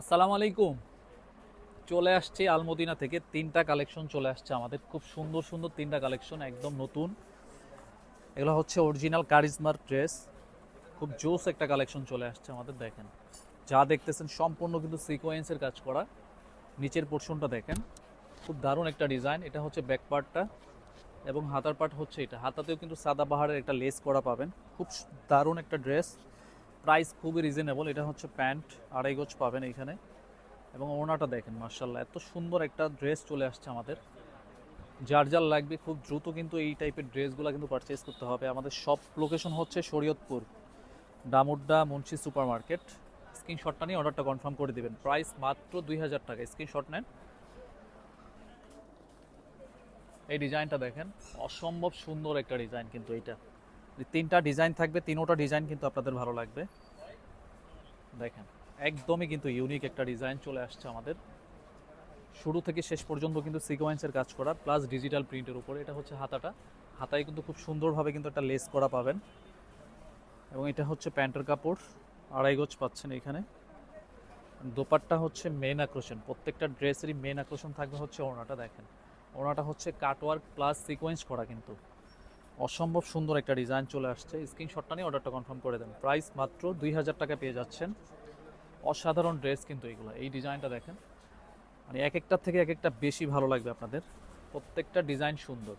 আসসালামু আলাইকুম। চলে আসছি আলমদিনা থেকে তিনটা কালেকশন চলে আসছে আমাদের, খুব সুন্দর সুন্দর তিনটা কালেকশন, একদম নতুন। এগুলো হচ্ছে অরিজিনাল কারিজমার ড্রেস। খুব জোস একটা কালেকশন চলে আসছে আমাদের, দেখেন। যা দেখতেছেন সম্পূর্ণ কিন্তু সিকোয়েন্সের কাজ করা। নিচের পোর্শনটা দেখেন, খুব দারুণ একটা ডিজাইন। এটা হচ্ছে ব্যাক পার্টটা এবং হাতার পার্ট হচ্ছে এটা। হাতাতেও কিন্তু সাদা বাহারের একটা লেস করা পাবেন। খুব দারুণ একটা ড্রেস। প্রাইস খুবই রিজনেবল। এটা হচ্ছে প্যান্ট, 2.5 গজ পাবেন এইখানে। এবং ওড়নাটা দেখেন, মার্শাল্লাহ এত সুন্দর একটা ড্রেস চলে আসছে আমাদের। যার যার লাগবে খুব দ্রুত কিন্তু এই টাইপের ড্রেসগুলো কিন্তু পারচেজ করতে হবে। আমাদের সব লোকেশন হচ্ছে শরীয়তপুর, ডামুড্ডা মুন্সি সুপার মার্কেট। স্ক্রিনশটটা নিয়ে অর্ডারটা কনফার্ম করে দিবেন। প্রাইস মাত্র 2,000 টাকা। স্ক্রিনশট নেন। এই ডিজাইনটা দেখেন, অসম্ভব সুন্দর একটা ডিজাইন কিন্তু এইটা। তিনটা ডিজাইন থাকবে, তিনোটা ডিজাইন কিন্তু আপনাদের ভালো লাগবে। দেখেন, একদমই কিন্তু ইউনিক একটা ডিজাইন চলে আসছে আমাদের। শুরু থেকে শেষ পর্যন্ত কিন্তু সিকোয়েন্সের কাজ করা প্লাস ডিজিটাল প্রিন্টের উপরে। এটা হচ্ছে হাতাটা। হাতায় কিন্তু খুব সুন্দরভাবে কিন্তু একটা লেস করা পাবেন। এবং এটা হচ্ছে প্যান্টের কাপড়, 2.5 গজ পাচ্ছেন এখানে। দোপাট্টা হচ্ছে মেন আকর্ষণ, প্রত্যেকটা ড্রেসেরই মেন আকর্ষণ থাকবে হচ্ছে ওড়নাটা। দেখেন, ওড়নাটা হচ্ছে কাটওয়ার্ক প্লাস সিকোয়েন্স করা কিন্তু। অসম্ভব সুন্দর একটা ডিজাইন চলে আসছে। স্ক্রিনশটটা নিয়ে অর্ডারটা কনফার্ম করে দেন। প্রাইস মাত্র 2,000 টাকা পেয়ে যাচ্ছেন। অসাধারণ ড্রেস কিন্তু এইগুলো। এই ডিজাইনটা দেখেন, মানে এক একটার থেকে এক একটা বেশি ভালো লাগবে আপনাদের। প্রত্যেকটা ডিজাইন সুন্দর।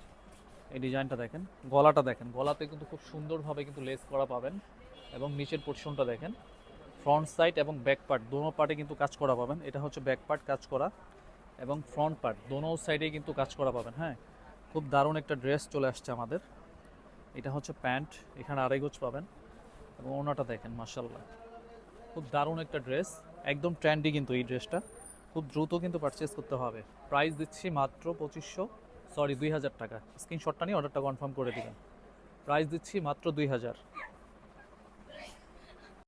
এই ডিজাইনটা দেখেন, গলাটা দেখেন, গলাতে কিন্তু খুব সুন্দরভাবে কিন্তু লেস করা পাবেন। এবং নিচের পোর্শনটা দেখেন, ফ্রন্ট সাইড এবং ব্যাক পার্ট দোনো পার্টে কিন্তু কাজ করা পাবেন। এটা হচ্ছে ব্যাক পার্ট কাজ করা এবং ফ্রন্ট পার্ট দোনো সাইডেই কিন্তু কাজ করা পাবেন। হ্যাঁ, খুব দারুণ একটা ড্রেস চলে আসছে আমাদের। এটা হচ্ছে প্যান্ট, এখানে 2.5 গজ পাবেন। এবং ওনাটা দেখেন, মার্শাল্লাহ খুব দারুণ একটা ড্রেস। একদম ট্রেন্ডি কিন্তু এই ড্রেসটা। খুব দ্রুত কিন্তু পারচেস করতে হবে। প্রাইস দিচ্ছি মাত্র 2,000 টাকা। স্ক্রিনশটটা নিয়ে অর্ডারটা কনফার্ম করে দিবেন। প্রাইস দিচ্ছি মাত্র 2,000।